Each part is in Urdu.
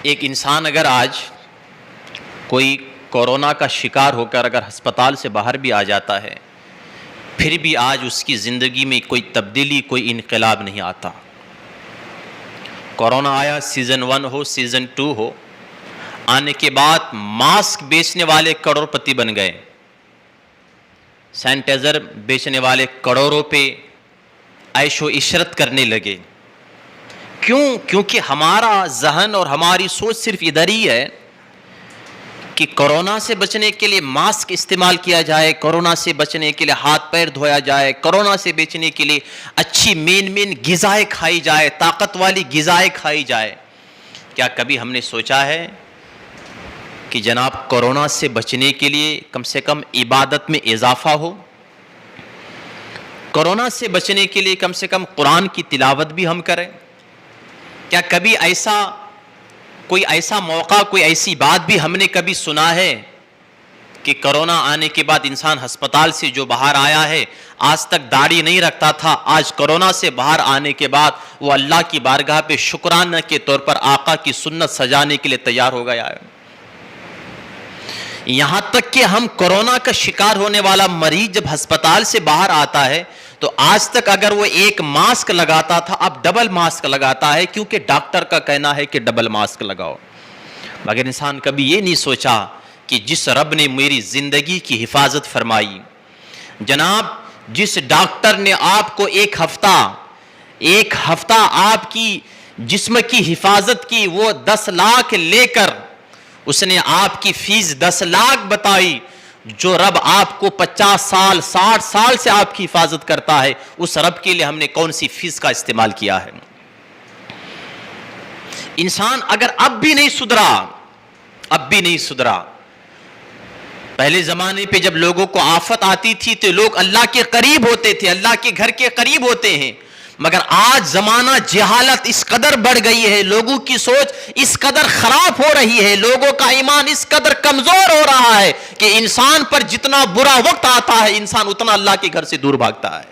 ایک انسان اگر آج کوئی کورونا کا شکار ہو کر اگر ہسپتال سے باہر بھی آ جاتا ہے، پھر بھی آج اس کی زندگی میں کوئی تبدیلی، کوئی انقلاب نہیں آتا۔ کورونا آیا، سیزن 1 ہو، سیزن 2 ہو، آنے کے بعد ماسک بیچنے والے کروڑ پتی بن گئے، سینیٹائزر بیچنے والے کروڑوں پہ عیش و عشرت کرنے لگے۔ کیونکہ ہمارا ذہن اور ہماری سوچ صرف ادھر ہی ہے کہ کورونا سے بچنے کے لیے ماسک استعمال کیا جائے، کورونا سے بچنے کے لیے ہاتھ پیر دھویا جائے، کورونا سے بچنے کے لیے اچھی مین غذائیں کھائی جائے، طاقت والی غذائیں کھائی جائے۔ کیا کبھی ہم نے سوچا ہے کہ جناب کورونا سے بچنے کے لیے کم سے کم عبادت میں اضافہ ہو؟ کورونا سے بچنے کے لیے کم سے کم قرآن کی تلاوت بھی ہم کریں؟ کیا کبھی کوئی ایسا موقع، کوئی ایسی بات بھی ہم نے کبھی سنا ہے کہ کورونا آنے کے بعد انسان ہسپتال سے جو باہر آیا ہے، آج تک داڑھی نہیں رکھتا تھا، آج کورونا سے باہر آنے کے بعد وہ اللہ کی بارگاہ پہ شکرانہ کے طور پر آقا کی سنت سجانے کے لیے تیار ہو گیا ہے؟ یہاں تک کہ ہم کورونا کا شکار ہونے والا مریض جب ہسپتال سے باہر آتا ہے تو آج تک اگر وہ ایک ماسک لگاتا تھا، اب ڈبل ماسک لگاتا ہے، کیونکہ ڈاکٹر کا کہنا ہے کہ ڈبل ماسک لگاؤ۔ مگر انسان کبھی یہ نہیں سوچا کہ جس رب نے میری زندگی کی حفاظت فرمائی، جناب جس ڈاکٹر نے آپ کو ایک ہفتہ آپ کی جسم کی حفاظت کی، وہ 10 لاکھ لے کر اس نے آپ کی فیس 10 لاکھ بتائی، جو رب آپ کو 50 سال 60 سال سے آپ کی حفاظت کرتا ہے، اس رب کے لیے ہم نے کون سی فیس کا استعمال کیا ہے؟ انسان اگر اب بھی نہیں سدھرا، پہلے زمانے پہ جب لوگوں کو آفت آتی تھی تو لوگ اللہ کے قریب ہوتے تھے، اللہ کے گھر کے قریب ہوتے ہیں، مگر آج زمانہ جہالت اس قدر بڑھ گئی ہے، لوگوں کی سوچ اس قدر خراب ہو رہی ہے، لوگوں کا ایمان اس قدر کمزور ہو رہا ہے کہ انسان پر جتنا برا وقت آتا ہے، انسان اتنا اللہ کے گھر سے دور بھاگتا ہے،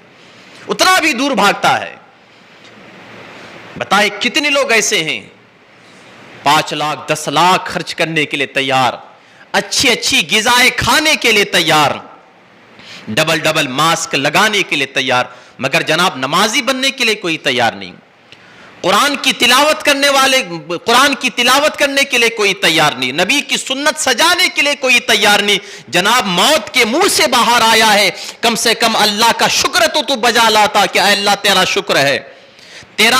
اتنا بھی دور بھاگتا ہے۔ بتائیں کتنے لوگ ایسے ہیں 5 لاکھ 10 لاکھ خرچ کرنے کے لیے تیار، اچھی غذائیں کھانے کے لیے تیار، ڈبل ماسک لگانے کے لیے تیار، مگر جناب نمازی بننے کے لیے کوئی تیار نہیں، قرآن کی تلاوت کرنے کے لیے کوئی تیار نہیں، نبی کی سنت سجانے کے لیے کوئی تیار نہیں۔ جناب موت کے منہ سے باہر آیا ہے، کم سے کم اللہ کا شکر تو بجا لاتا کہ اے اللہ تیرا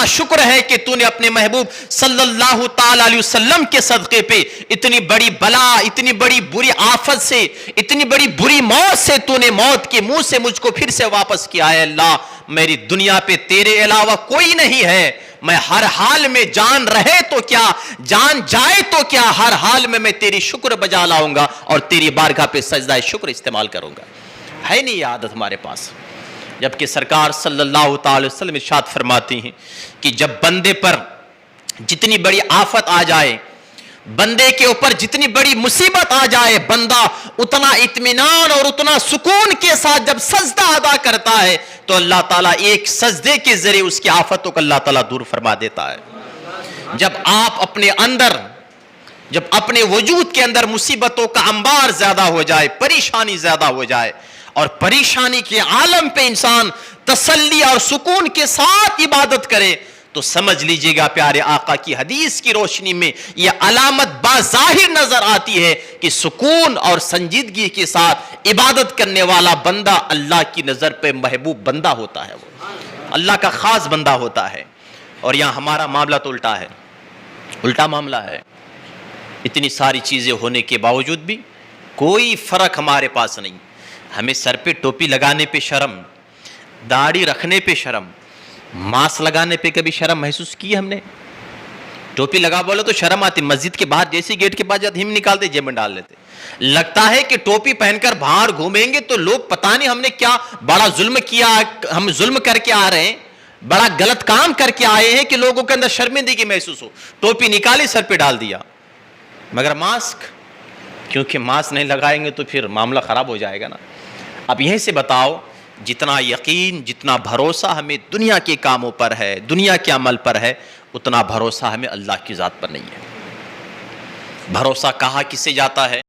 شکر ہے کہ تو نے اپنے محبوب صلی اللہ تعالی علیہ وسلم کے صدقے پہ اتنی بڑی بلا، اتنی بڑی بری آفت سے، اتنی بڑی بری موت سے تو نے موت کے منہ سے مجھ کو پھر سے واپس کیا ہے۔ اللہ میری دنیا پہ تیرے علاوہ کوئی نہیں ہے، میں ہر حال میں جان رہے تو کیا، جان جائے تو کیا، ہر حال میں تیری شکر بجا لاؤں گا اور تیری بارگاہ پہ سجدہ شکر استعمال کروں گا۔ ہے نہیں یہ عادت ہمارے پاس؟ جبکہ سرکار صلی اللہ تعالی وسلم ارشاد فرماتی ہیں کہ جب بندے پر جتنی بڑی آفت آ جائے، بندے کے اوپر جتنی بڑی مصیبت آ جائے، بندہ اتنا اطمینان اور اتنا سکون کے ساتھ جب سجدہ ادا کرتا ہے تو اللہ تعالیٰ ایک سجدے کے ذریعے اس کی آفتوں کو اللہ تعالیٰ دور فرما دیتا ہے۔ جب آپ اپنے وجود کے اندر مصیبتوں کا انبار زیادہ ہو جائے، پریشانی زیادہ ہو جائے، اور پریشانی کے عالم پہ انسان تسلی اور سکون کے ساتھ عبادت کرے، تو سمجھ لیجئے گا پیارے آقا کی حدیث کی روشنی میں یہ علامت بظاہر نظر آتی ہے کہ سکون اور سنجیدگی کے ساتھ عبادت کرنے والا بندہ اللہ کی نظر پہ محبوب بندہ ہوتا ہے، وہ اللہ کا خاص بندہ ہوتا ہے۔ اور یہاں ہمارا معاملہ تو الٹا معاملہ ہے، اتنی ساری چیزیں ہونے کے باوجود بھی کوئی فرق ہمارے پاس نہیں۔ ہمیں سر پہ ٹوپی لگانے پہ شرم، داڑھی رکھنے پہ شرم، ماسک لگانے پہ کبھی شرم محسوس کی ہم نے؟ ٹوپی لگا بولو تو شرم آتی، مسجد کے باہر جیسے گیٹ کے پاس جاتے ہم نکالتے جیب میں ڈال لیتے، لگتا ہے کہ ٹوپی پہن کر باہر گھومیں گے تو لوگ پتہ نہیں ہم نے کیا بڑا ظلم کیا، ہم ظلم کر کے آ رہے ہیں، بڑا غلط کام کر کے آئے ہیں کہ لوگوں کے اندر شرمندگی محسوس ہو۔ ٹوپی نکالی سر پہ ڈال دیا، مگر ماسک، کیونکہ ماسک نہیں لگائیں گے تو پھر معاملہ خراب ہو جائے گا نا۔ اب یہیں سے بتاؤ، جتنا یقین، جتنا بھروسہ ہمیں دنیا کے کاموں پر ہے، دنیا کے عمل پر ہے، اتنا بھروسہ ہمیں اللہ کی ذات پر نہیں ہے۔ بھروسہ کہا کسے جاتا ہے؟